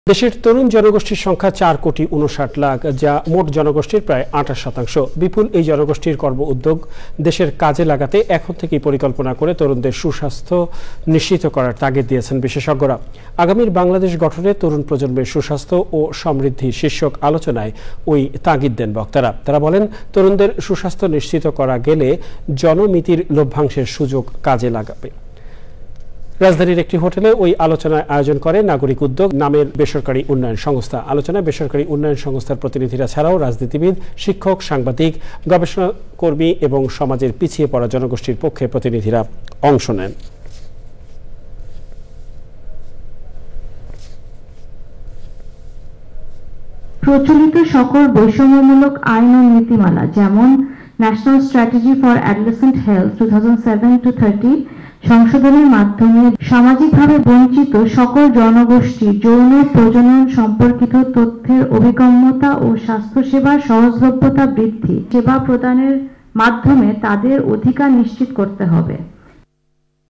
দেশের তরুণ জনগোষ্ঠীর সংখ্যা 4,59,00,000, যা মোট জনগোষ্ঠীর প্রায় 28%। বিপুল এই জনগোষ্ঠীর কর্ম উদ্যোগ দেশের কাজে লাগাতে এখন থেকেই পরিকল্পনা করে তরুণদের সুস্বাস্থ্য নিশ্চিত করার তাগিদ দিয়েছেন বিশেষজ্ঞরা। আগামীর বাংলাদেশ গঠনে তরুণ প্রজন্মের সুস্বাস্থ্য ও সমৃদ্ধি শীর্ষক আলোচনায় ওই তাগিদ দেন বক্তারা। তারা বলেন, তরুণদের সুস্বাস্থ্য নিশ্চিত করা গেলে জনমিতির লভ্যাংশের সুযোগ কাজে লাগাবে। রাজধানীর একটি হোটেলে ওই আলোচনায় আয়োজন করে নাগরিক উদ্যোগ নামের বেসরকারি উন্নয়ন সংস্থা। আলোচনায় বেসরকারি উন্নয়ন সংস্থার প্রতিনিধিরা ছাড়াও রাজনীতিবিদ, শিক্ষক, সাংবাদিক, গবেষণা কর্মী এবং সমাজের পিছিয়ে পড়া জনগোষ্ঠীর পক্ষে প্রতিনিধিরা অংশ নেন। প্রচলিত সকল বৈষম্যমূলক আইন ও নীতিমালা, যেমন national strategy for adolescent health 2007-30 সংশোধনের মাধ্যমে সামাজিকভাবে বঞ্চিত সকল জনগোষ্ঠী যৌন প্রজনন সম্পর্কিত তথ্যের অভিগম্যতা ও স্বাস্থ্যসেবার সহজলভ্যতা বৃদ্ধি, সেবা প্রদানের মাধ্যমে তাদের অধিকার নিশ্চিত করতে হবে।